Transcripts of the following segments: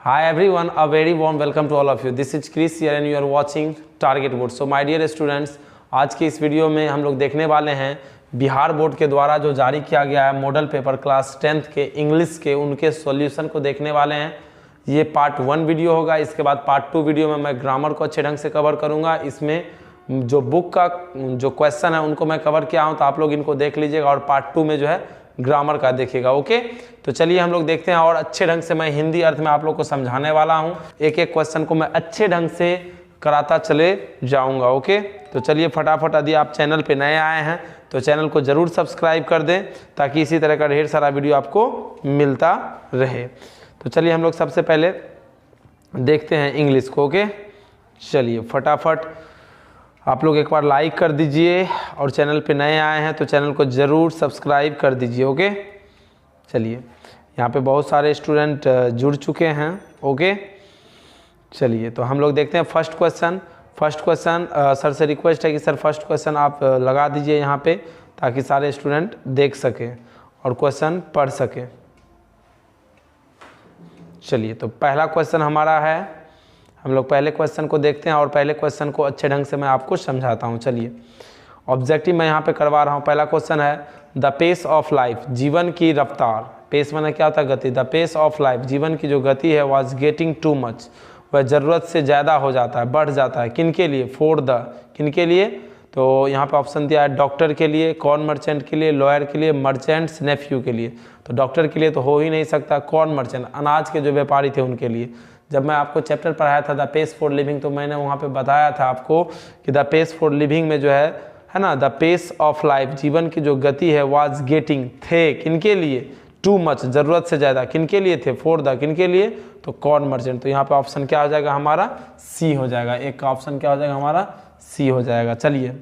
Hi everyone, a very warm welcome to all of you. This is Chris here and you are watching Target Board. So my dear students, आज की इस video में हम लोग देखने वाले हैं बिहार बोर्ड के द्वारा जो जारी किया गया है मॉडल पेपर क्लास 10th के इंग्लिश के उनके सॉल्यूशन को देखने वाले हैं। ये पार्ट 1 वीडियो होगा। इसके बाद पार्ट 2 वीडियो में मैं ग्रामर को अच्छे ढंग से कवर करूँगा। इसमें जो बुक का जो क्वेश्चन है उनको मैं कवर किया हूँ, तो आप लोग इनको देख लीजिएगा और पार्ट 2 में जो है ग्रामर का देखिएगा। ओके, तो चलिए हम लोग देखते हैं और अच्छे ढंग से मैं हिंदी अर्थ में आप लोग को समझाने वाला हूं। एक एक क्वेश्चन को मैं अच्छे ढंग से कराता चले जाऊंगा। ओके, तो चलिए फटाफट, यदि आप चैनल पे नए आए हैं तो चैनल को जरूर सब्सक्राइब कर दें ताकि इसी तरह का ढेर सारा वीडियो आपको मिलता रहे। तो चलिए हम लोग सबसे पहले देखते हैं इंग्लिश को। ओके, चलिए फटाफट आप लोग एक बार लाइक कर दीजिए और चैनल पे नए आए हैं तो चैनल को ज़रूर सब्सक्राइब कर दीजिए। ओके, चलिए यहाँ पे बहुत सारे स्टूडेंट जुड़ चुके हैं। ओके, चलिए तो हम लोग देखते हैं फर्स्ट क्वेश्चन। सर से रिक्वेस्ट है कि सर फर्स्ट क्वेश्चन आप लगा दीजिए यहाँ पे ताकि सारे स्टूडेंट देख सकें और क्वेश्चन पढ़ सकें। चलिए तो पहला क्वेश्चन हमारा है, हम लोग पहले क्वेश्चन को देखते हैं और पहले क्वेश्चन को अच्छे ढंग से मैं आपको समझाता हूं। चलिए ऑब्जेक्टिव मैं यहाँ पे करवा रहा हूँ। पहला क्वेश्चन है द पेस ऑफ लाइफ, जीवन की रफ्तार। पेस माने क्या होता है? गति। द पेस ऑफ लाइफ, जीवन की जो गति है, वाज गेटिंग टू मच, वह ज़रूरत से ज़्यादा हो जाता है, बढ़ जाता है। किन के लिए? फॉर द, किन के लिए? तो यहाँ पे ऑप्शन दिया है डॉक्टर के लिए, कॉर्न मर्चेंट के लिए, लॉयर के लिए, मर्चेंट्स नेफ्यू के लिए। तो डॉक्टर के लिए तो हो ही नहीं सकता। कॉर्न मर्चेंट, अनाज के जो व्यापारी थे उनके लिए। जब मैं आपको चैप्टर पढ़ाया था द पेस फॉर लिविंग, तो मैंने वहाँ पे बताया था आपको कि द पेस फॉर लिविंग में जो है ना, द पेस ऑफ लाइफ, जीवन की जो गति है, वाज गेटिंग, थे किनके लिए? टू मच, ज़रूरत से ज़्यादा। किनके लिए थे? फॉर द, किनके लिए? तो कॉर्न मर्चेंट। तो यहाँ पे ऑप्शन क्या हो जाएगा हमारा? सी हो जाएगा। एक का ऑप्शन क्या हो जाएगा हमारा? सी हो जाएगा। चलिए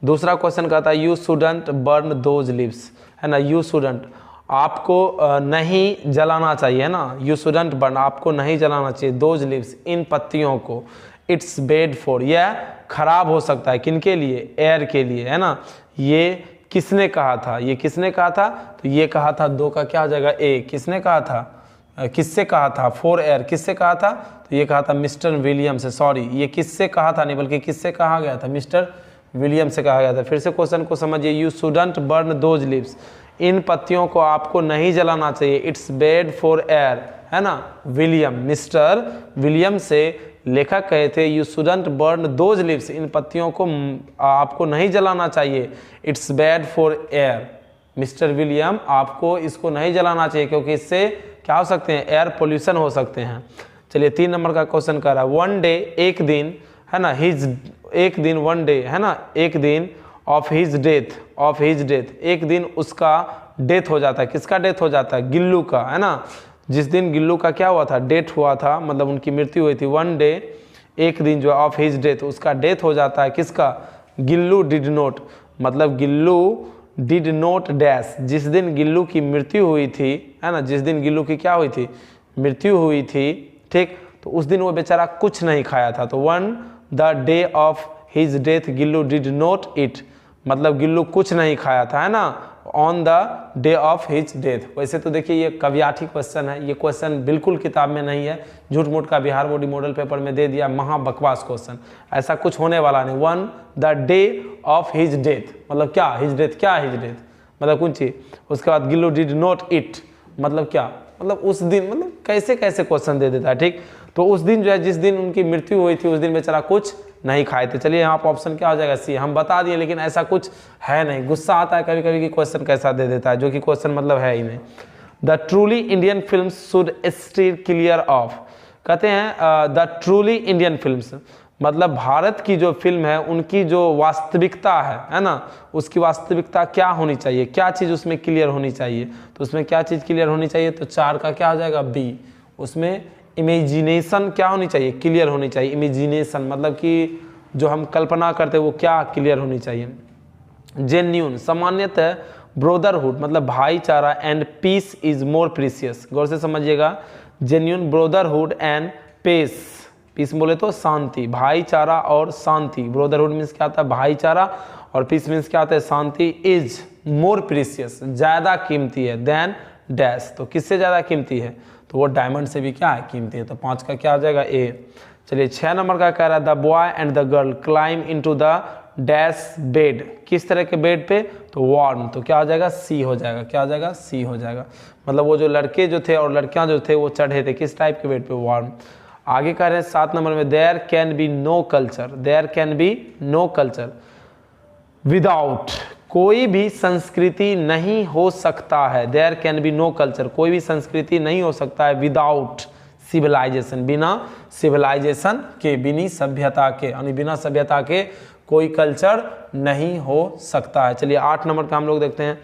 दूसरा क्वेश्चन कहता है you shouldn't burn those leaves, है ना। यू शुडंट, आपको नहीं जलाना चाहिए, है ना। यू शुडंट बर्न, आपको नहीं जलाना चाहिए। दोज लीव्स, इन पत्तियों को। इट्स बेड फॉर, यह खराब हो सकता है। किनके लिए? एयर के लिए, है ना। ये किसने कहा था? ये किसने कहा था? तो ये कहा था, दो का क्या हो जाएगा? ए। किसने कहा था? किससे कहा था? For air. किससे कहा था? तो ये कहा था मिस्टर विलियम से। सॉरी, ये किससे कहा था नहीं बल्कि किससे कहा गया था? मिस्टर विलियम से कहा गया था। फिर से क्वेश्चन को समझिए। You shouldn't burn those leaves, इन पत्तियों को आपको नहीं जलाना चाहिए। इट्स बेड फॉर एयर, है ना। विलियम, मिस्टर विलियम से लेखक कहे थे you shouldn't burn those leaves, इन पत्तियों को आपको नहीं जलाना चाहिए। It's bad for air, mister William आपको इसको नहीं जलाना चाहिए क्योंकि इससे क्या हो सकते हैं? एयर पोल्यूशन हो सकते हैं। चलिए 3 नंबर का क्वेश्चन कर रहा है वन डे, एक दिन, है ना। एक दिन, वन डे, है ना, एक दिन ऑफ हिज डेथ, एक दिन उसका डेथ हो जाता है। किसका डेथ हो जाता है? गिल्लू का, है ना। जिस दिन गिल्लू का क्या हुआ था? डेथ हुआ था, मतलब उनकी मृत्यु हुई थी। वन डे, एक दिन जो ऑफ हिज डेथ, उसका डेथ हो जाता है। किसका? गिल्लू डिड नोट, मतलब गिल्लू डिड नोट डैश, जिस दिन गिल्लू की मृत्यु हुई थी, है ना, जिस दिन गिल्लू की क्या हुई थी? मृत्यु हुई थी, ठीक। तो उस दिन वो बेचारा कुछ नहीं खाया था। तो one the day of his death Gillu did note it, मतलब गिल्लू कुछ नहीं खाया था, है ना, on the day of his death. वैसे तो देखिए ये कवियाठी क्वेश्चन है, ये क्वेश्चन बिल्कुल किताब में नहीं है, झूठ मूठ का बिहार बोर्ड मॉडल पेपर में दे दिया, महा बकवास क्वेश्चन, ऐसा कुछ होने वाला नहीं। One the day of his death, मतलब क्या? हिज डेथ, क्या हिज डेथ मतलब कुछ चीज। उसके बाद गिल्लू डिड नोट इट, मतलब क्या? मतलब उस दिन, मतलब कैसे कैसे क्वेश्चन दे देता है, ठीक। तो उस दिन जो है, जिस दिन उनकी मृत्यु हुई थी, उस दिन बेचारा कुछ नहीं खाए थे। चलिए यहाँ पर ऑप्शन क्या हो जाएगा? सी। हम बता दिए लेकिन ऐसा कुछ है नहीं। गुस्सा आता है कभी कभी कि क्वेश्चन कैसा दे देता है जो कि क्वेश्चन मतलब है ही नहीं। The truly Indian film should steer clear of, कहते हैं द ट्रूली इंडियन फिल्म्स, मतलब भारत की जो फिल्म है उनकी जो वास्तविकता है ना, उसकी वास्तविकता क्या होनी चाहिए? क्या चीज़ उसमें क्लियर होनी चाहिए? तो उसमें क्या चीज़ क्लियर होनी चाहिए? तो 4 का क्या हो जाएगा? बी। उसमें इमेजिनेशन क्या होनी चाहिए? क्लियर होनी चाहिए। इमेजिनेशन मतलब कि जो हम कल्पना करते हैं वो क्या क्लियर होनी चाहिए। जेन्यून, सामान्यतः ब्रोदरहुड मतलब भाईचारा, and peace is more precious, गौर से समझिएगा। Genuine, brotherhood and peace, peace बोले तो शांति, भाईचारा और शांति। ब्रोदरहुड मीन्स क्या आता है? भाईचारा, और पीस मीन्स क्या आता है? शांति। इज मोर प्रीसियस, ज़्यादा कीमती है, देन डैश, तो किससे ज़्यादा कीमती है? तो वो डायमंड से भी क्या है, कीमती है। तो 5 का क्या आ जाएगा, ए। चलिए 6 नंबर का कह रहा है the boy and the girl climb into the dash bed, किस तरह के बेड पे, तो वार्म, तो क्या आ जाएगा, सी हो जाएगा। क्या आ जाएगा, सी हो जाएगा। मतलब वो जो लड़के जो थे और लड़कियां जो थे वो चढ़े थे किस टाइप के बेड पे, वार्म। आगे कह रहे हैं 7 नंबर में there can be no culture, there can be no culture without, कोई भी संस्कृति नहीं हो सकता है, there can be no culture, कोई भी संस्कृति नहीं हो सकता है विदाउट सिविलाइजेशन, बिना सिविलाइजेशन के, बिना सभ्यता के, यानी बिना सभ्यता के कोई कल्चर नहीं हो सकता है। चलिए 8 नंबर का हम लोग देखते हैं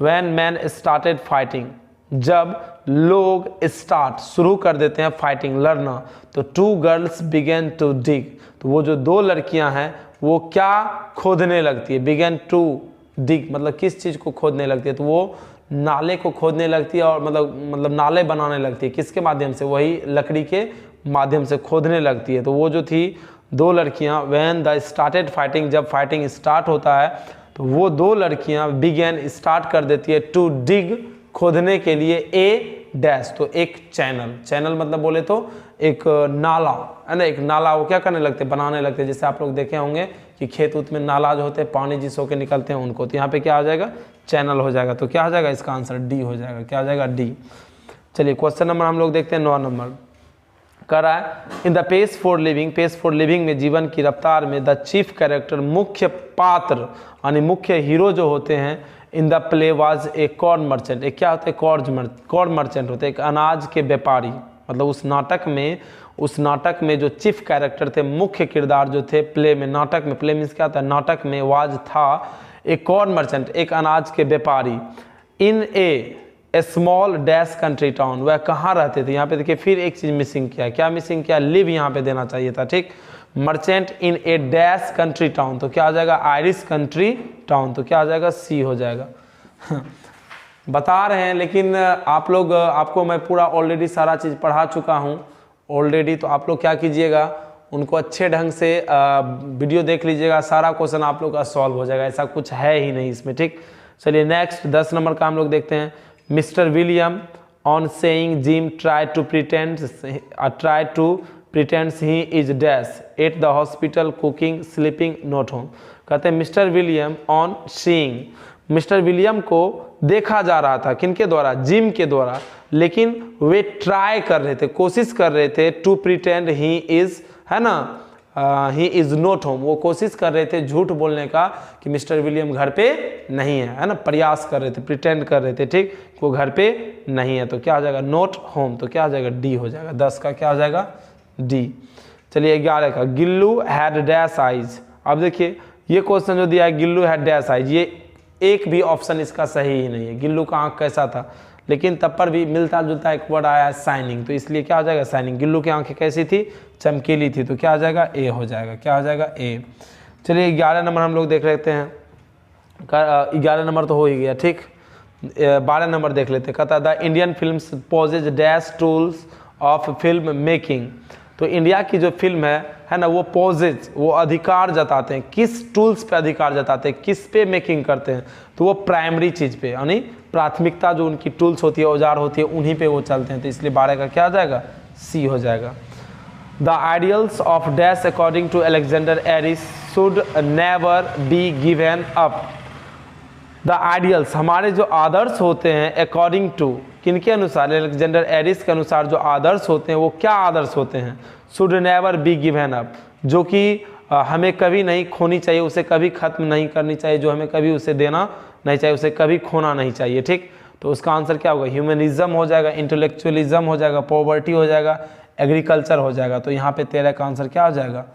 व्हेन मैन स्टार्टेड फाइटिंग, जब लोग स्टार्ट शुरू कर देते हैं फाइटिंग, लड़ना, तो 2 गर्ल्स बिगेन टू डिग, तो वो जो 2 लड़कियां हैं वो क्या खोदने लगती है, बिगेन टू डिग मतलब किस चीज़ को खोदने लगती है, तो वो नाले को खोदने लगती है और मतलब नाले बनाने लगती है, किसके माध्यम से, वही लकड़ी के माध्यम से खोदने लगती है। तो वो जो थी 2 लड़कियां व्हेन द स्टार्टेड फाइटिंग, जब फाइटिंग स्टार्ट होता है तो वो 2 लड़कियां बिगेन स्टार्ट कर देती है टू डिग, खोदने के लिए, ए डैश, तो एक चैनल, चैनल मतलब बोले तो एक नाला है ना, एक नाला वो क्या करने लगते, बनाने लगते, जैसे आप लोग देखे होंगे कि खेत उत में नाला जो होते हैं पानी जिस होके निकलते हैं उनको, तो यहाँ पे क्या आ जाएगा, चैनल हो जाएगा। तो क्या हो जाएगा, इसका आंसर डी हो जाएगा। क्या हो जाएगा, डी। चलिए क्वेश्चन नंबर हम लोग देखते हैं 9 नंबर कर रहा है in the pace for living, pace for living में जीवन की रफ्तार में द चीफ कैरेक्टर, मुख्य पात्र यानी मुख्य हीरो जो होते हैं, in the play was a corn merchant, एक क्या होते हैं, कॉर्न मर्चेंट होते हैं, एक अनाज के व्यापारी। मतलब उस नाटक में जो चीफ कैरेक्टर थे, मुख्य किरदार जो थे प्ले में, नाटक में, प्ले मीन्स क्या होता है, नाटक में, वाज था एक कॉर्न मर्चेंट, एक अनाज के व्यापारी, इन ए स्मॉल डैश कंट्री टाउन, वह कहाँ रहते थे। यहाँ पे देखिए फिर एक चीज मिसिंग किया, क्या मिसिंग किया, लिव यहाँ पे देना चाहिए था, ठीक। मर्चेंट इन ए डैश कंट्री टाउन, तो क्या आ जाएगा, आयरिश कंट्री टाउन, तो क्या आ जाएगा, सी हो जाएगा। बता रहे हैं लेकिन आप लोग, आपको मैं पूरा ऑलरेडी सारा चीज़ पढ़ा चुका हूँ ऑलरेडी, तो आप लोग क्या कीजिएगा, उनको अच्छे ढंग से वीडियो देख लीजिएगा, सारा क्वेश्चन आप लोग का सॉल्व हो जाएगा, ऐसा कुछ है ही नहीं इसमें, ठीक। चलिए नेक्स्ट 10 नंबर का हम लोग देखते हैं mister William on seeing Jim try to pretends he is dash at the hospital cooking sleeping not home. कहते हैं mister William on seeing, mister William को देखा जा रहा था किनके द्वारा, जिम के द्वारा, लेकिन वे ट्राई कर रहे थे, कोशिश कर रहे थे टू प्रिटेंड ही इज, है ना, ही इज नॉट होम, वो कोशिश कर रहे थे झूठ बोलने का कि मिस्टर विलियम घर पे नहीं है ना, प्रयास कर रहे थे, प्रिटेंड कर रहे थे, ठीक, वो घर पे नहीं है। तो क्या आ जाएगा, नॉट होम, तो क्या आ जाएगा, डी हो जाएगा। 10 का क्या आ जाएगा, डी। चलिए 11 का गिल्लू हैड डैश आइज। अब देखिए ये क्वेश्चन जो दिया है गिल्लू हैड डैश आइज, ये एक भी ऑप्शन इसका सही ही नहीं है। गिल्लू का आंख कैसा था, लेकिन तब पर भी मिलता जुलता एक वर्ड आया है शाइनिंग, तो इसलिए क्या हो जाएगा, शाइनिंग। गिल्लू की आंखें कैसी थी, चमकीली थी, तो क्या आ जाएगा, ए हो जाएगा। क्या हो जाएगा, ए। चलिए 11 नंबर हम लोग देख लेते हैं, 11 नंबर तो हो ही गया, ठीक। 12 नंबर देख लेते हैं। कहता the Indian films poses dash tools of film making, तो इंडिया की जो फिल्म है ना, वो पोजेज, वो अधिकार जताते हैं, किस टूल्स पे अधिकार जताते हैं, किस पे मेकिंग करते हैं, तो वो प्राइमरी चीज़ पे, यानी प्राथमिकता जो उनकी टूल्स होती है, औजार होती है, उन्हीं पे वो चलते हैं, तो इसलिए 12 का क्या आ जाएगा, सी हो जाएगा। The ideals of dash according to Alexander Eris should never be given up. The ideals, हमारे जो आदर्श होते हैं, अकॉर्डिंग टू, किनके अनुसार, अलेक्जेंडर एरिस के अनुसार जो आदर्श होते हैं, वो क्या आदर्श होते हैं, should never be given up, जो कि हमें कभी नहीं खोनी चाहिए, उसे कभी खत्म नहीं करनी चाहिए, जो हमें कभी उसे देना नहीं चाहिए, उसे कभी खोना नहीं चाहिए, ठीक। तो उसका आंसर क्या होगा, ह्यूमनिज्म हो जाएगा, इंटेलेक्चुअलिज्म हो जाएगा, पॉवर्टी हो जाएगा, एग्रीकल्चर हो जाएगा। तो यहाँ पे 13 का आंसर क्या हो जाएगा,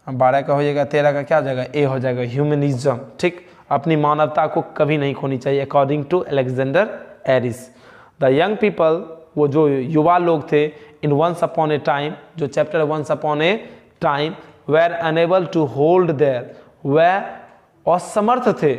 12 का हो जाएगा, 13 का क्या हो जाएगा, ए हो जाएगा, ह्यूमनिज्म, ठीक। अपनी मानवता को कभी नहीं खोनी चाहिए, according to Alexander Eris. The young people, वो जो युवा लोग थे, in once upon a time, जो chapter once upon a time, were unable to hold their, वह असमर्थ थे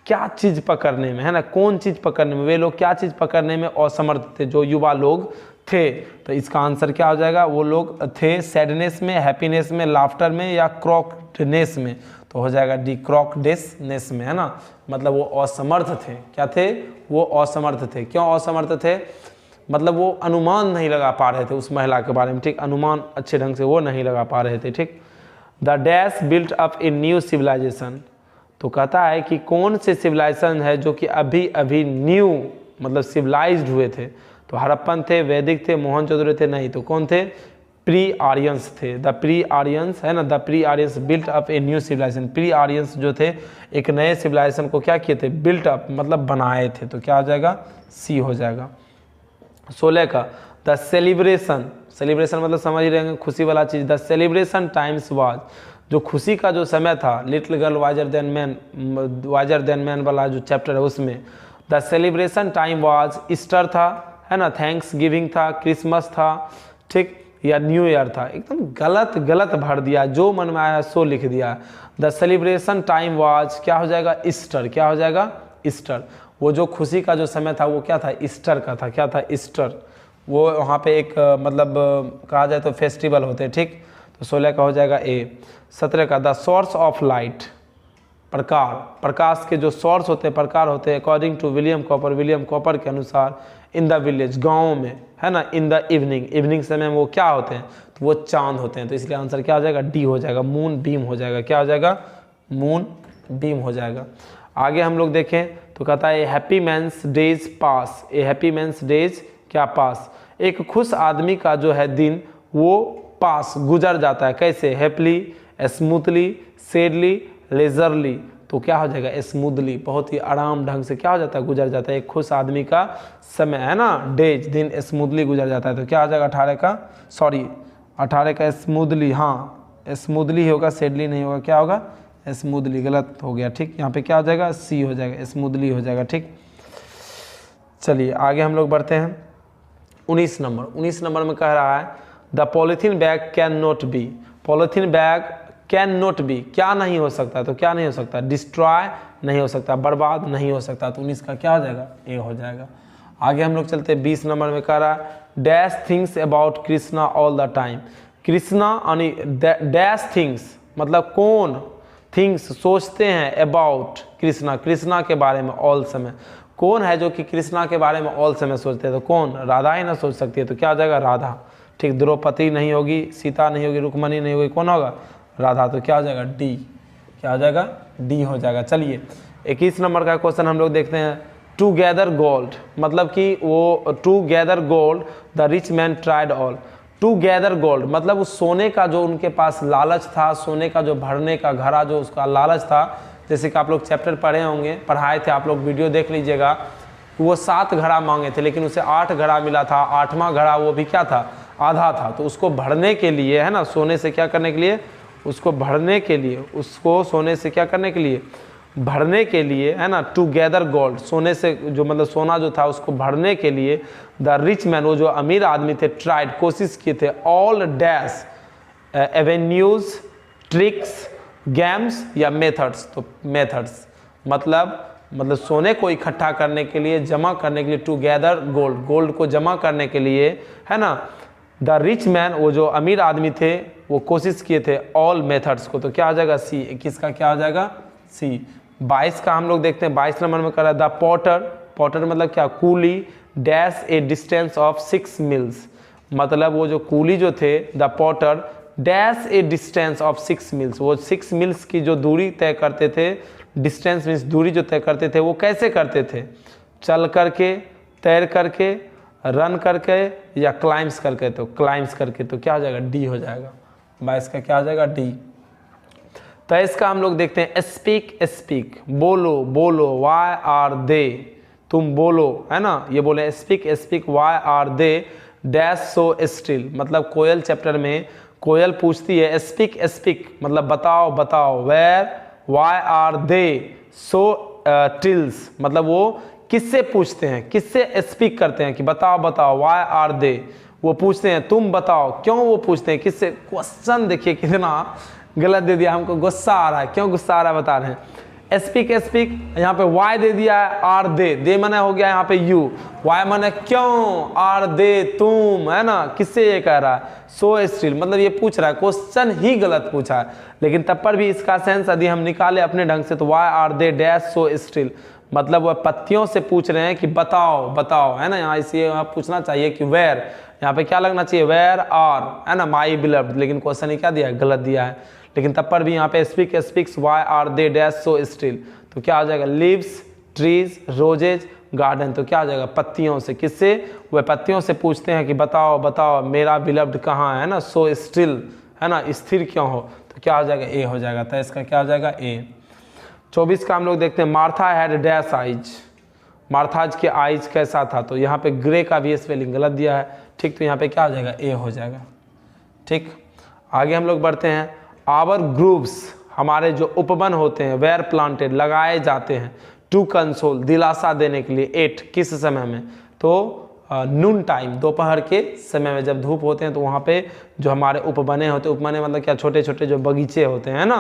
क्या चीज़ पकड़ने में, है ना, कौन चीज़ पकड़ने में, वे लोग क्या चीज़ पकड़ने में असमर्थ थे, जो युवा लोग थे। तो इसका आंसर क्या हो जाएगा, वो लोग थे सैडनेस में, हैप्पीनेस में, लाफ्टर में, या क्रॉकनेस में, तो हो जाएगा डी, क्रॉकडेसनेस में, है ना, मतलब वो असमर्थ थे, क्या थे, वो असमर्थ थे। क्यों असमर्थ थे, मतलब वो अनुमान नहीं लगा पा रहे थे उस महिला के बारे में, ठीक, अनुमान अच्छे ढंग से वो नहीं लगा पा रहे थे, ठीक। The dash built up a new civilisation, तो कहता है कि कौन से सिविलाइजेशन है जो कि अभी अभी न्यू मतलब सिविलाइज्ड हुए थे। तो हड़प्पन थे, वैदिक थे, मोहनजोदड़ो थे, नहीं, तो कौन थे, प्री आर्यंस थे। द प्री आर्यंस है ना, the pre Aryans built up a new civilisation. Pre Aryans जो थे एक नए सिविलाइजेशन को क्या किए थे, बिल्ट अप मतलब बनाए थे, तो क्या हो जाएगा, सी हो जाएगा। 16 का द सेलिब्रेशन, सेलिब्रेशन मतलब समझ ही रहेंगे खुशी वाला चीज़। द सेलिब्रेशन टाइम्स वाज, जो खुशी का जो समय था, little girl visor then man वाला जो चैप्टर है उसमें the celebration time was Easter था, है ना, थैंक्स गिविंग था, क्रिसमस था, ठीक, या न्यू ईयर था। एकदम गलत गलत भर दिया, जो मन में आया सो लिख दिया। द सेलिब्रेशन टाइम वाज क्या हो जाएगा, ईस्टर, क्या हो जाएगा, ईस्टर। वो जो खुशी का जो समय था वो क्या था, ईस्टर का था, क्या था, ईस्टर। वो वहाँ पे एक मतलब कहा जाए तो फेस्टिवल होते हैं, ठीक। तो 16 का हो जाएगा ए। 17 का द सोर्स ऑफ लाइट, प्रकार, प्रकाश के जो सोर्स होते हैं, प्रकार होते हैं, अकॉर्डिंग टू विलियम कॉपर के अनुसार इन द विलेज, गाँव में, है ना, इन द इवनिंग, इवनिंग समय में वो क्या होते हैं, तो वो चांद होते हैं। तो इसलिए आंसर क्या हो जाएगा, डी हो जाएगा, मून बीम हो जाएगा, क्या हो जाएगा, मून बीम हो जाएगा। आगे हम लोग देखें तो कहता है a happy man's days pass, a happy man's days क्या पास, एक खुश आदमी का जो है दिन वो पास गुजर जाता है, कैसे, हैप्पीली, स्मूथली, सैडली, लेजरली। तो क्या हो जाएगा, स्मूथली, बहुत ही आराम ढंग से क्या हो जाता है, गुजर जाता है। एक खुश आदमी का समय है ना, डेज दिन स्मूथली गुजर जाता है। तो क्या हो जाएगा 18 का, सॉरी 18 का स्मूथली, हाँ स्मूथली होगा, सैडली नहीं होगा, क्या होगा, स्मूथली, गलत हो गया, ठीक। यहाँ पे क्या हो जाएगा, सी हो जाएगा, स्मूथली हो जाएगा, ठीक। चलिए आगे हम लोग बढ़ते हैं। 19 नंबर में कह रहा है the polythene bag can not be, polythene bag can not be, क्या नहीं हो सकता, तो क्या नहीं हो सकता, डिस्ट्रॉय नहीं हो सकता, बर्बाद नहीं हो सकता। तो 19 का क्या हो जाएगा, ए हो जाएगा। आगे हम लोग चलते हैं 20 नंबर में कह रहा है dash things about Krishna all the time, Krishna यानी डैश थिंग्स मतलब कौन, थिंग्स सोचते हैं, अबाउट कृष्णा, कृष्णा के बारे में ऑल समय, कौन है जो कि कृष्णा के बारे में ऑल समय सोचते हैं, तो कौन, राधा ही ना सोच सकती है। तो क्या हो जाएगा, राधा, ठीक। द्रौपदी नहीं होगी, सीता नहीं होगी, रुक्मणी नहीं होगी, कौन होगा, राधा। तो क्या हो जाएगा, डी, क्या हो जाएगा, डी हो जाएगा। चलिए 21 नंबर का क्वेश्चन हम लोग देखते हैं। टू गैदर गोल्ड मतलब कि वो to gather gold the rich man tried all, to gather gold मतलब उस सोने का जो उनके पास लालच था, सोने का जो भरने का घड़ा जो उसका लालच था, जैसे कि आप लोग चैप्टर पढ़े होंगे, पढ़ाए थे आप लोग, वीडियो देख लीजिएगा। वो 7 घड़ा मांगे थे लेकिन उसे 8 घड़ा मिला था, 8वां घड़ा वो भी क्या था, आधा था। तो उसको भरने के लिए, है ना, सोने से क्या करने के लिए, उसको भरने के लिए, उसको सोने से क्या करने के लिए, भरने के लिए, है ना, टू गैदर गोल्ड, सोने से जो मतलब सोना जो था उसको भरने के लिए द रिच मैन, वो जो अमीर आदमी थे, ट्राइड कोशिश किए थे, all dash avenues, tricks, games या मेथड्स। तो मेथड्स मतलब सोने को इकट्ठा करने के लिए, जमा करने के लिए, टू गैदर गोल्ड, गोल्ड को जमा करने के लिए, है ना, द रिच मैन वो जो अमीर आदमी थे वो कोशिश किए थे ऑल मेथड्स को। तो क्या हो जाएगा, सी। 21 का क्या हो जाएगा, सी। 22 का हम लोग देखते हैं, 22 नंबर में कर रहा है द पॉटर, पॉटर मतलब क्या, coolie, dash A distance of 6 meals, मतलब वो जो कूली जो थे, the Potter dash A distance of 6 meals, वो 6 मील्स की जो दूरी तय करते थे, डिस्टेंस मीन्स दूरी जो तय करते थे, वो कैसे करते थे, चल करके, तैर करके, रन करके या क्लाइम्स करके। तो क्लाइम्स करके। तो क्या हो जाएगा, डी हो जाएगा। 22 का क्या हो जाएगा, डी। 23 का हम लोग देखते हैं स्पीक, स्पीक बोलो, बोलो, वाई आर दे, तुम बोलो, है ना, ये बोले speak, speak why are they dash so still, मतलब कोयल चैप्टर में कोयल पूछती है स्पीक, स्पीक मतलब बताओ, बताओ, वेयर, वाई आर दे सो टिल्स मतलब वो किससे पूछते हैं, किससे स्पीक करते हैं कि बताओ, बताओ, वाई आर दे, वो पूछते हैं तुम बताओ, क्यों वो पूछते हैं, किससे। क्वेश्चन देखिए कितना गलत दे दिया, हमको गुस्सा आ रहा है, क्यों गुस्सा आ रहा है बता रहे हैं। स्पीक, स्पीक यहाँ पे वाई दे दिया है, आर दे, दे मने हो गया यहाँ पे यू, वाई मने क्यों, आर दे तुम, है ना, किससे ये कह रहा है, सो स्टिल मतलब ये पूछ रहा है, क्वेश्चन ही गलत पूछा है, लेकिन तब पर भी इसका सेंस यदि हम निकाले अपने ढंग से तो why are they dash so still मतलब वह पत्तियों से पूछ रहे हैं कि बताओ बताओ, है ना। यहाँ इसे आप पूछना चाहिए कि वेयर, यहाँ पे क्या लगना चाहिए, वेयर आर, है ना, माई बिलव्ड, लेकिन क्वेश्चन ही क्या दिया है, गलत दिया है। लेकिन तब पर भी यहाँ पे speaks why are they dash so still, तो क्या आ जाएगा, लीव्स, ट्रीज, रोजेज, गार्डन, तो क्या आ जाएगा, पत्तियों से। किससे, वह पत्तियों से पूछते हैं कि बताओ बताओ मेरा बिलव्ड कहाँ है ना, सो स्टिल, है ना, स्थिर क्यों हो, तो क्या आ जाएगा, ए हो जाएगा। तो इसका क्या आ जाएगा, ए। 24 का हम लोग देखते हैं, मार्था हैड डैश आइज, मार्थाज के आइज कैसा था, तो यहाँ पे ग्रे का भी स्पेलिंग गलत दिया है, ठीक, तो यहाँ पे क्या आ जाएगा, ए हो जाएगा, ठीक। आगे हम लोग बढ़ते हैं, आवर ग्रूव्स, हमारे जो उपवन होते हैं, वेयर प्लांटेड, लगाए जाते हैं, टू कंसोल, दिलासा देने के लिए, एट, किस समय में, तो नून टाइम, दोपहर के समय में जब धूप होते हैं तो वहाँ पे जो हमारे उपबने होते हैं, उपबने मतलब क्या, छोटे छोटे जो बगीचे होते हैं ना,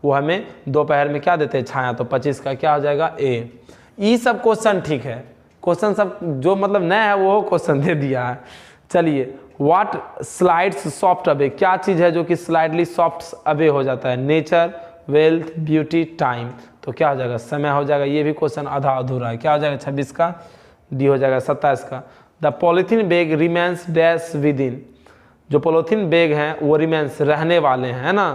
वो हमें दोपहर में क्या देते हैं, छाया, तो 25 का क्या आ जाएगा, ए। ये सब क्वेश्चन ठीक है, क्वेश्चन सब जो मतलब नया है वो क्वेश्चन दे दिया है। चलिए, व्हाट स्लाइड्स सॉफ्ट अवे, क्या चीज़ है जो कि स्लाइडली सॉफ्ट अवे हो जाता है, नेचर, वेल्थ, ब्यूटी, टाइम, तो क्या हो जाएगा, समय हो जाएगा। ये भी क्वेश्चन आधा अधूरा है, क्या हो जाएगा, 26 का डी हो जाएगा। 27 का, the polythene bag remains dash with in, जो पॉलीथीन बैग हैं वो रिमेंस, रहने वाले हैं, है ना,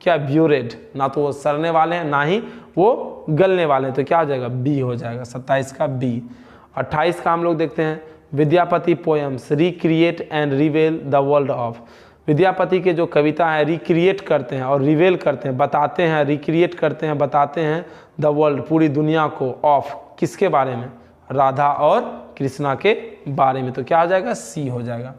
क्या, ब्यूरेड, ना तो वो सड़ने वाले हैं ना ही वो गलने वाले हैं, तो क्या हो जाएगा, बी हो जाएगा। 27 का बी। 28 का हम लोग देखते हैं, Vidyapati poems recreate and रिवेल the world of, Vidyapati के जो कविता है रिक्रिएट करते हैं और रिवेल करते हैं, बताते हैं, रिक्रिएट करते हैं, बताते हैं द वर्ल्ड, पूरी दुनिया को, ऑफ, किसके बारे में, राधा और कृष्णा के बारे में, तो क्या आ जाएगा, सी हो जाएगा।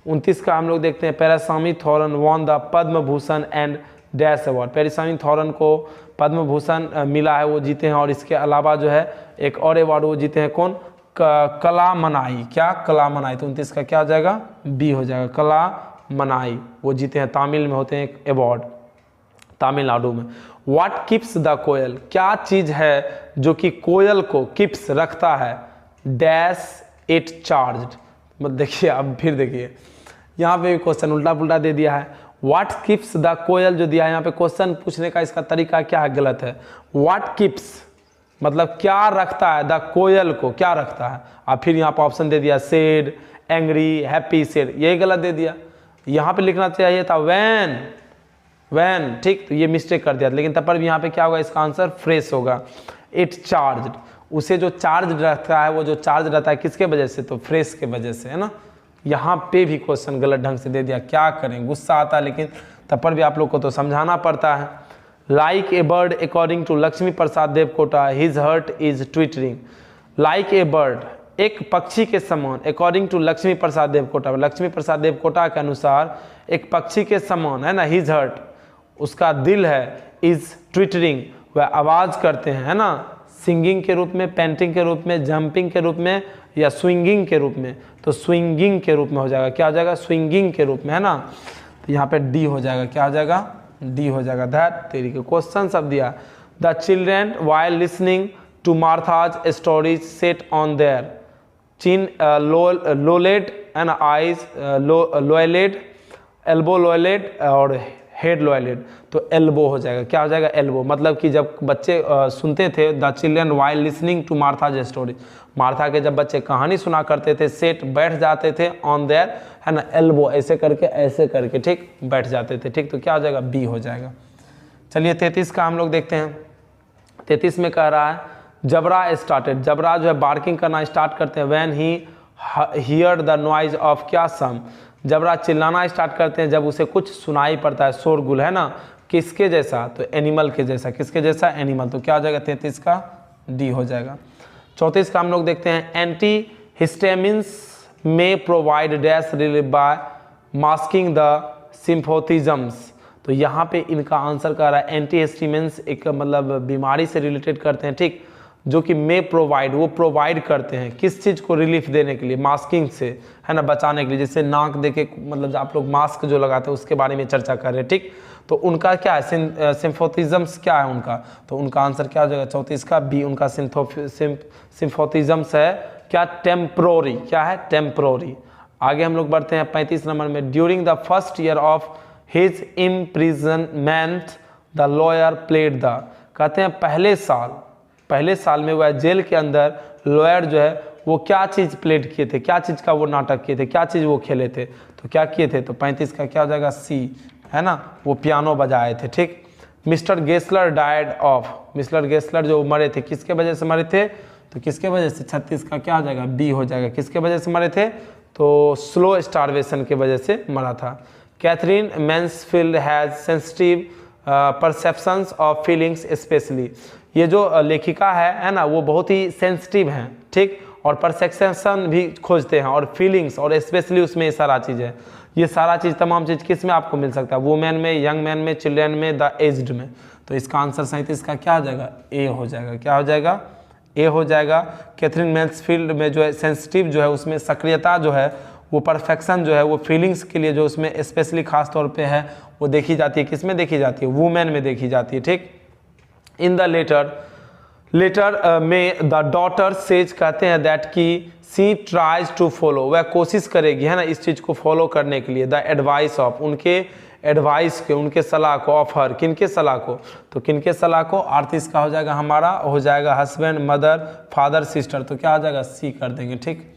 29 का हम लोग देखते हैं, पैरासामी थॉरन won the Padma Bhushan and dash award, पैरासामी थॉरन को पद्म भूषण मिला है, वो जीते हैं, और इसके अलावा जो है एक और अवार्ड वो जीते हैं, कौन, कला मनाई, क्या, कला मनाई, तो 29 का क्या हो जाएगा, बी हो जाएगा, कला मनाई, वो जीते हैं, तमिल में होते हैं एक अवार्ड, तमिलनाडु में। व्हाट कीप्स द कोयल, क्या चीज़ है जो कि कोयल को कीप्स रखता है, डैश इट चार्ज्ड, मतलब देखिए, अब फिर देखिए यहाँ पे क्वेश्चन उल्टा पुल्टा दे दिया है। व्हाट कीप्स द कोयल जो दिया है यहाँ पे, क्वेश्चन पूछने का इसका तरीका क्या है, गलत है। व्हाट कीप्स मतलब क्या रखता है, द कोयल को क्या रखता है, और फिर यहाँ पर ऑप्शन दे दिया, सैड, एंग्री, हैप्पी, सैड, यही गलत दे दिया। यहाँ पे लिखना चाहिए था वैन, वैन, ठीक, तो ये मिस्टेक कर दिया, लेकिन तब पर भी यहाँ पे क्या होगा, इसका आंसर फ्रेश होगा। इट चार्ज्ड, उसे जो चार्ज रहता है, वो जो चार्ज रहता है किसके वजह से, तो फ्रेश के वजह से, है ना। यहाँ पे भी क्वेश्चन गलत ढंग से दे दिया, क्या करें, गुस्सा आता है, लेकिन तब पर भी आप लोग को तो समझाना पड़ता है। Like a bird according to Lakshmi Prasad Devkota, his heart is twittering, like a bird, एक पक्षी के समान, अकॉर्डिंग टू लक्ष्मी प्रसाद देवकोटा, लक्ष्मी प्रसाद देवकोटा के अनुसार एक पक्षी के समान, है ना, हिज हर्ट, उसका दिल है, इज ट्विटरिंग, वह आवाज़ करते हैं, है ना, सिंगिंग के रूप में, पेंटिंग के रूप में, जंपिंग के रूप में, या स्विंगिंग के रूप में, तो स्विंगिंग के रूप में हो जाएगा, क्या हो जाएगा, स्विंगिंग के रूप में, है ना, तो यहाँ पे डी हो जाएगा, क्या हो जाएगा, डी हो जाएगा। दैट तेरी के क्वेश्चन सब दिया। The children while listening to Martha's stories set on their chin lolled and eyes lolled, elbow lolled और हेड लोएलेड, तो एल्बो हो जाएगा, क्या हो जाएगा, एल्बो, मतलब कि जब बच्चे सुनते थे, the children while listening to Martha's story, Martha के जब बच्चे कहानी सुना करते थे, सेट बैठ जाते थे, ऑन देयर, है ना, एल्बो, ऐसे करके ठीक बैठ जाते थे, ठीक, तो क्या हो जाएगा, बी हो जाएगा। चलिए 33 का हम लोग देखते हैं। 33 में कह रहा है, जबरा स्टार्टेड, जबरा जो है बार्किंग करना स्टार्ट करते हैं, when he here the noise of, क्या, सम, जबरा चिल्लाना स्टार्ट करते हैं जब उसे कुछ सुनाई पड़ता है, शोरगुल, है ना, किसके जैसा, तो एनिमल के जैसा, किसके जैसा, एनिमल, तो क्या हो जाएगा, 33 का डी हो जाएगा। 34 का हम लोग देखते हैं, एंटी हिस्टामिन्स में provide dash relief by masking the symptoms, तो यहाँ पे इनका आंसर कर रहा है, एंटी हिस्टामिन्स एक मतलब बीमारी से रिलेटेड करते हैं, ठीक, जो कि मे प्रोवाइड, वो प्रोवाइड करते हैं, किस चीज़ को रिलीफ देने के लिए, मास्किंग से, है ना, बचाने के लिए, जैसे नाक देके मतलब आप लोग मास्क जो लगाते हैं उसके बारे में चर्चा कर रहे हैं, ठीक, तो उनका क्या है, सिम्फोथिज्म्स क्या है उनका, तो उनका आंसर क्या हो जाएगा, 34 का बी, उनका सिम्फोथिज्म्स है क्या, टेम्प्रोरी, क्या है, टेम्प्रोरी। आगे हम लोग बढ़ते हैं 35 नंबर में, during the first year of his imprisonment the lawyer played the, कहते हैं पहले साल पहले साल में वह जेल के अंदर लॉयर जो है वो क्या चीज़ प्लेड किए थे, क्या चीज़ का वो नाटक किए थे, क्या चीज़ वो खेले थे, तो क्या किए थे, तो 35 का क्या हो जाएगा सी, है ना, वो पियानो बजाए थे। ठीक। Mister Gessler died of, mister Gessler जो मरे थे किसके वजह से मरे थे, तो किसके वजह से, 36 का क्या हो जाएगा बी हो जाएगा, किसके वजह से मरे थे, तो स्लो स्टारवेशन के वजह से मरा था। Katherine Mansfield has sensitive perceptions of feelings specially, ये जो लेखिका है ना, वो बहुत ही सेंसिटिव हैं, ठीक, और परसेप्शन भी खोजते हैं और फीलिंग्स, और स्पेशली उसमें ये सारा चीज़ है। ये सारा चीज़ तमाम चीज़ किस में आपको मिल सकता है, वुमेन में, यंग मैन में, चिल्ड्रन में, द एज्ड में। तो इसका आंसर 37 का क्या हो जाएगा, ए हो जाएगा, क्या हो जाएगा, ए हो जाएगा। कैथरीन मैन्सफील्ड में जो है सेंसिटिव जो है उसमें सक्रियता जो है, वो परफेक्शन जो है, वो फीलिंग्स के लिए जो उसमें स्पेशली खास तौर पे है वो देखी जाती है, किस में देखी जाती है, वुमेन में देखी जाती है। ठीक। इन द लेटर में द डॉटर सेज कहते हैं दैट की सी ट्राइज टू फॉलो, वह कोशिश करेगी, है ना, इस चीज़ को फॉलो करने के लिए, द एडवाइस ऑफ, उनके एडवाइस के, उनके सलाह को, ऑफ हर, किनके सलाह को, तो किनके सलाह को, 38 का हो जाएगा हमारा, हो जाएगा हस्बैंड, मदर, फादर, सिस्टर, तो क्या हो जाएगा सी कर देंगे। ठीक।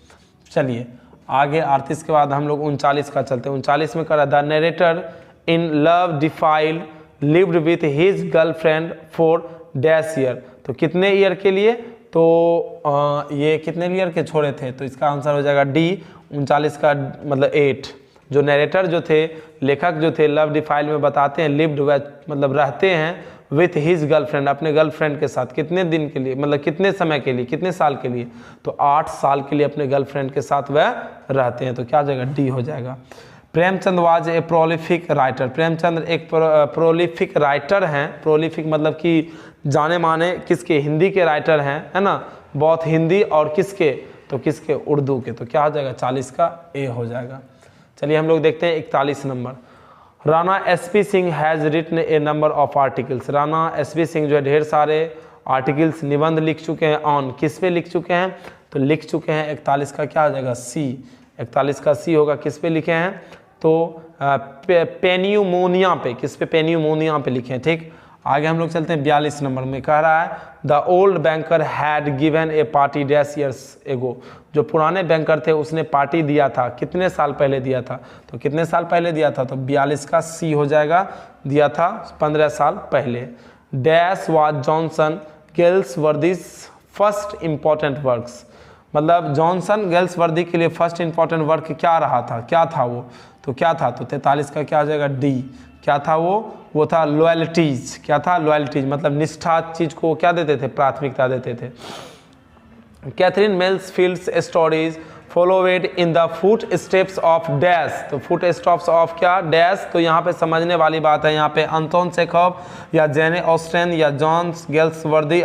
चलिए आगे 38 के बाद हम लोग 39 का चलते हैं। 39 में करा the narrator in love defiled lived with his girlfriend for dash year, तो कितने ईयर के लिए, तो ये कितने ईयर के छोड़े थे, तो इसका आंसर हो जाएगा डी, 39 का मतलब 8। जो नरेटर जो थे, लेखक जो थे, लव डिफाइल में बताते हैं, लिव्ड मतलब रहते हैं, विथ हिज गर्लफ्रेंड, अपने गर्लफ्रेंड के साथ, कितने दिन के लिए, मतलब कितने समय के लिए, कितने साल के लिए, तो 8 साल के लिए अपने गर्लफ्रेंड के साथ वह रहते हैं, तो क्या हो जाएगा डी हो जाएगा। Premchand was a prolific writer, Premchand एक प्रोलिफिक राइटर हैं, प्रोलिफिक मतलब कि जाने माने किसके, हिंदी के राइटर हैं, है ना, बहुत हिंदी, और किसके, तो किसके, उर्दू के, तो क्या हो जाएगा 40 का ए हो जाएगा। चलिए हम लोग देखते हैं 41 number. Rana SP Singh has written a number of articles, Rana SP Singh जो है ढेर सारे आर्टिकल्स, निबंध लिख चुके हैं, ऑन, किस पे लिख चुके हैं, तो लिख चुके हैं 41 का क्या हो जाएगा सी, 41 का सी होगा, किस पे लिखे हैं, तो पेन्यूमोनिया पे, किस पे, पेन्यूमोनिया पे लिखे हैं। ठीक। आगे हम लोग चलते हैं 42 नंबर में, कह रहा है the old banker had given A party dash years ago, जो पुराने बैंकर थे उसने पार्टी दिया था, कितने साल पहले दिया था, तो कितने साल पहले दिया था, तो 42 का सी हो जाएगा, दिया था 15 साल पहले। Dash was Johnson Galsworthy's first important works, मतलब जॉनसन गेल्सवर्दी के लिए फर्स्ट इंपॉर्टेंट वर्क क्या रहा था, क्या था वो, तो क्या था, तो 43 का क्या हो जाएगा डी, क्या था वो था लॉयल्टीज, क्या था लॉयल्टीज, मतलब निष्ठा चीज को क्या देते थे, प्राथमिकता देते थे। Katherine Mansfield's stories followed in the footsteps of dash, तो फुट स्टेप्स ऑफ क्या, डैश, तो यहाँ पे समझने वाली बात है, यहाँ पे अंतोन चेखव या जेने ऑस्टेन या जॉन गेल्सवर्दी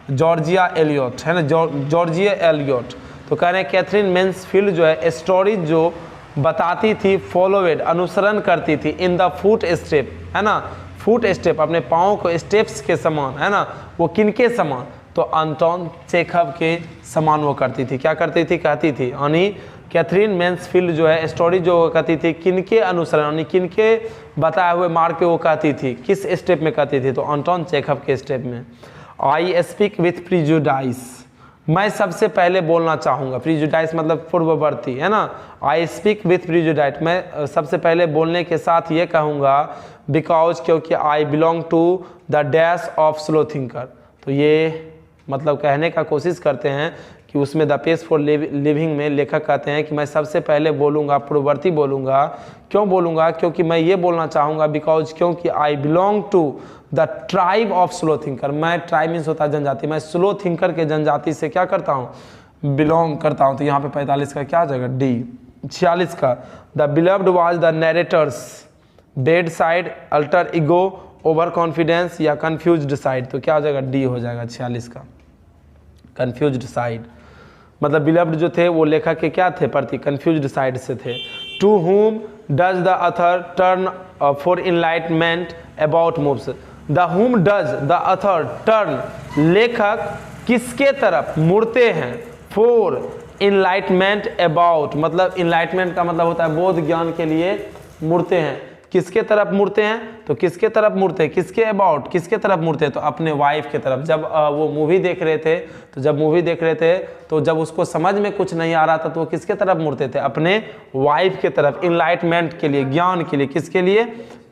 जॉर्जिया एलियट, है ना, जॉर्जिया एलियट, तो कह रहे हैं कैथरीन मैन्सफील्ड जो है स्टोरीज जो बताती थी, फॉलोवेड अनुसरण करती थी, इन द फुट स्टेप, है ना, फुट स्टेप, अपने पाँव को स्टेप्स के समान, है ना, वो किनके समान, तो अंटोन चेखव के समान वो करती थी, क्या करती थी, कहती थी, यानी कैथरीन मैन्सफील्ड जो है स्टोरी जो कहती थी किनके अनुसरण, यानी किनके बताए हुए मार्ग पे वो कहती थी, किस स्टेप में कहती थी, तो अंटोन चेखव के स्टेप में। आई स्पीक विथ प्रिजुडाइस, मैं सबसे पहले बोलना चाहूँगा, प्रिजुडाइस मतलब पूर्ववर्ती, है ना, आई स्पीक विथ प्रिजुडाइस, मैं सबसे पहले बोलने के साथ ये कहूँगा, बिकॉज क्योंकि I belong to the dash of slow thinker, तो ये मतलब कहने का कोशिश करते हैं कि उसमें द पेस फॉर लिविंग में लेखक कहते हैं कि मैं सबसे पहले बोलूँगा, पूर्ववर्ती बोलूँगा, क्यों बोलूँगा, क्योंकि मैं ये बोलना चाहूँगा, बिकॉज क्योंकि I belong to the tribe of slow thinker, मैं ट्राइब मीन्स होता है जनजाति, मैं स्लो थिंकर के जनजाति से क्या करता हूँ, बिलोंग करता हूँ, तो यहाँ पे 45 का क्या आ जाएगा डी। 46 का the beloved was the narrator's bed side alter ego over confidence या कन्फ्यूज्ड साइड, तो क्या हो जाएगा डी हो जाएगा 46 का, कन्फ्यूज्ड साइड, मतलब बिलव्ड जो थे वो लेखक के क्या थे, प्रति कन्फ्यूज्ड साइड से थे। To whom does the author turn for enlightenment about moves, the whom does the author turn, लेखक किसके तरफ मुड़ते हैं, फॉर इनलाइटमेंट अबाउट, मतलब इनलाइटमेंट का मतलब होता है बोध ज्ञान के लिए मुड़ते हैं, किसके तरफ मुड़ते हैं, तो किसके तरफ मुड़ते हैं, किसके अबाउट, किसके तरफ मुड़ते हैं, तो अपने वाइफ के तरफ। जब वो मूवी देख रहे थे, तो जब उसको समझ में कुछ नहीं आ रहा था तो वो किसके तरफ मुड़ते थे, अपने वाइफ के तरफ, इनलाइटमेंट के लिए, ज्ञान के लिए। किसके लिए,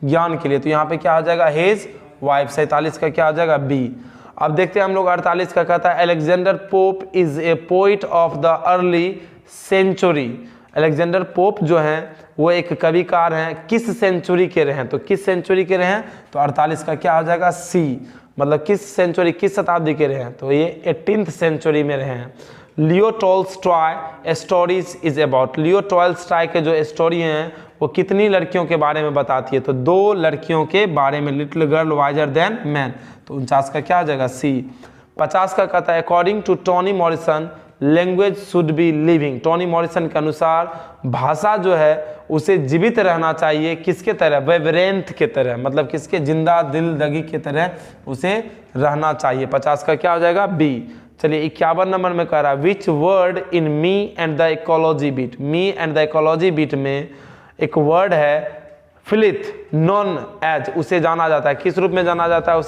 ज्ञान के लिए। तो यहाँ पे क्या आ जाएगा, हिज वाइफ। 47 का क्या आ जाएगा, बी। अब देखते हैं हम लोग 48 का कहता है Alexander Pope is a poet of the early century. Alexander Pope जो हैं वो एक कविकार हैं, किस सेंचुरी के रहे हैं, तो किस सेंचुरी के रहे हैं, तो 48 का क्या आ जाएगा, सी। मतलब किस सेंचुरी, किस शताब्दी के रहे हैं, तो ये 18th सेंचुरी में रहे हैं। Leo Tolstoy stories is about. Leo Tolstoy के जो स्टोरी हैं वो कितनी लड़कियों के बारे में बताती है, तो 2 लड़कियों के बारे में, little girl visor then man. तो 49 का क्या आ जाएगा, सी। 50 का कहता है according to Toni Morrison language should be living. Toni Morrison के अनुसार भाषा जो है उसे जीवित रहना चाहिए, किसके तरह, वाइब्रेंट के तरह, मतलब किसके, जिंदा दिलदगी के तरह उसे रहना चाहिए। 50 का क्या हो जाएगा, बी। चलिए 51 नंबर में कह रहा है which word in me and the ecology beat. Me and the ecology beat में एक वर्ड है फिलिथ नॉन एज, उसे जाना जाता है, किस रूप में जाना जाता है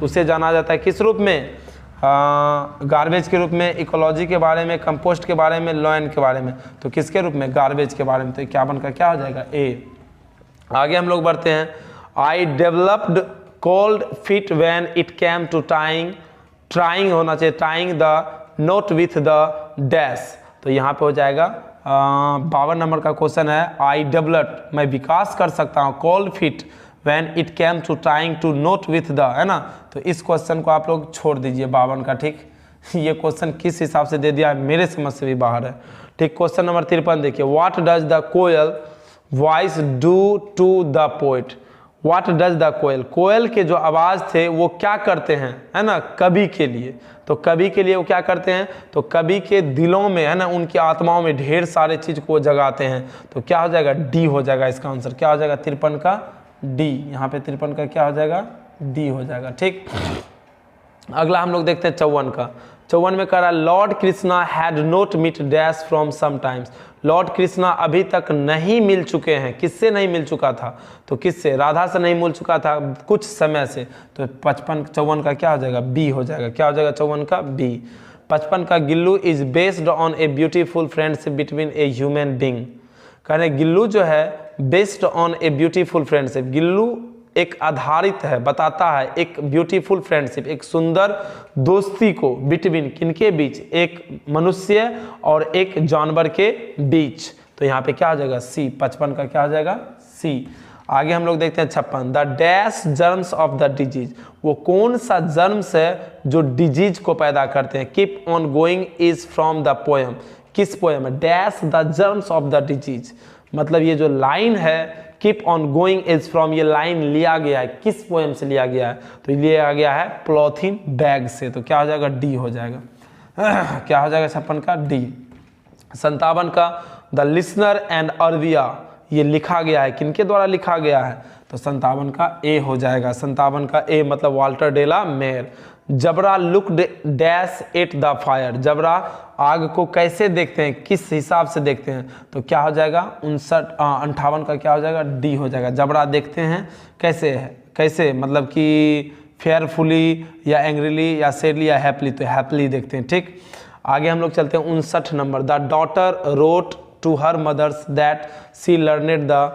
उसे जाना जाता है किस रूप में, गार्बेज के रूप में। इकोलॉजी के बारे में, कंपोस्ट के बारे में, लॉयन के बारे में, तो किसके रूप में, गार्बेज के बारे में। तो 51 का क्या हो जाएगा, ए। आगे हम लोग बढ़ते हैं। I developed cold feet when it came to trying होना चाहिए, trying the knot with the dash. तो यहाँ पे हो जाएगा 52 नंबर का क्वेश्चन है आई डेवलप्ड, मैं विकास कर सकता हूँ, cold feet when it came to trying to knot with the, है ना। तो इस क्वेश्चन को आप लोग छोड़ दीजिए 52 का, ठीक। ये क्वेश्चन किस हिसाब से दे दिया है, मेरे समझ से भी बाहर है, ठीक। क्वेश्चन नंबर 53 देखिए, what does the koel voice do to the poet. What does the koel, कोयल के जो आवाज़ थे वो क्या करते हैं, है ना, कवि के लिए। तो कवि के लिए वो क्या करते हैं, तो कवि के दिलों में, है ना, उनकी आत्माओं में ढेर सारे चीज़ को जगाते हैं। तो क्या हो जाएगा, डी हो जाएगा इसका आंसर। क्या हो जाएगा, 53 का डी। यहाँ पे 53 का क्या हो जाएगा, डी हो जाएगा, ठीक। अगला हम लोग देखते हैं 54 का। 54 में कह रहा है Lord Krishna had not meet dash from sometimes. Lord Krishna अभी तक नहीं मिल चुके हैं, किससे नहीं मिल चुका था, तो किससे, राधा से नहीं मिल चुका था कुछ समय से। तो 54 का क्या हो जाएगा, बी हो जाएगा। क्या हो जाएगा, 54 का बी। 55 का Gillu is based on a beautiful friendship between a human being. कह रहे गिल्लू जो है based on a beautiful friendship, Gillu एक आधारित है, बताता है एक ब्यूटीफुल फ्रेंडशिप, एक सुंदर दोस्ती को, बिटवीन किनके बीच, एक मनुष्य और एक जानवर के बीच। तो यहाँ पे क्या हो जाएगा, सी। 55 का क्या हो जाएगा, सी। आगे हम लोग देखते हैं 56, the dash germs of the disease. वो कौन सा जर्म्स है जो डिजीज को पैदा करते हैं। Keep on going is from the poem, किस पोएम है, dash the germs of the disease. मतलब ये जो लाइन है keep on going is from, ये लाइन लिया गया है, किस पोएम से लिया गया है, तो लिया गया है पॉलीथीन बैग से। तो क्या हो जाएगा, डी हो जाएगा। क्या हो जाएगा 56 का, डी। 57 का द लिसनर एंड अरविया, ये लिखा गया है, किनके द्वारा लिखा गया है, तो 57 का ए हो जाएगा। 57 का ए मतलब वाल्टर डेला मेयर। जबरा looked dash at the fire, जबरा आग को कैसे देखते हैं, किस हिसाब से देखते हैं, तो क्या हो जाएगा 58 का क्या हो जाएगा, डी हो जाएगा। जबरा देखते हैं कैसे है, कैसे मतलब कि फेयरफुली या एंग्रीली या सैडली या हैप्पली, तो हैप्पली देखते हैं, ठीक। आगे हम लोग चलते हैं 59 number, the daughter wrote to her mother's that she learned the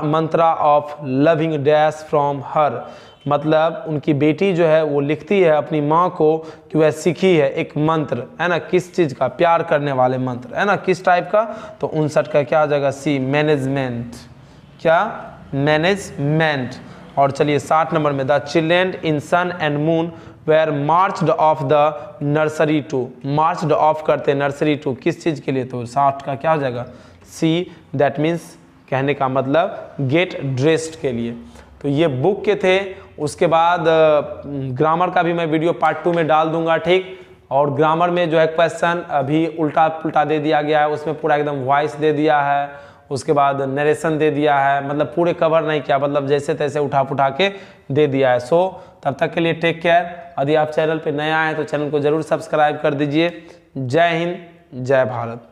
mantra of loving dash from her. मतलब उनकी बेटी जो है वो लिखती है अपनी माँ को कि वह सीखी है एक मंत्र, है ना, किस चीज़ का, प्यार करने वाले मंत्र, है ना, किस टाइप का, तो 59 का क्या आ जाएगा, सी। मैनेजमेंट, क्या, मैनेजमेंट। और चलिए 60 नंबर में the children in sun and moon were marched off the nursery to. Marched off करते हैं नर्सरी टू, किस चीज़ के लिए, तो 60 का क्या हो जाएगा, सी। दैट मीन्स कहने का मतलब गेट ड्रेस्ड के लिए। तो ये बुक के थे। उसके बाद ग्रामर का भी मैं वीडियो पार्ट 2 में डाल दूंगा, ठीक। और ग्रामर में जो है क्वेश्चन अभी उल्टा पुल्टा दे दिया गया है, उसमें पूरा एकदम वॉइस दे दिया है, उसके बाद नरेशन दे दिया है, मतलब पूरे कवर नहीं किया, मतलब जैसे तैसे उठा पुठा के दे दिया है। सो तब तक के लिए टेक केयर। यदि आप चैनल पे नए आए हैं तो चैनल को जरूर सब्सक्राइब कर दीजिए। जय हिंद, जय भारत।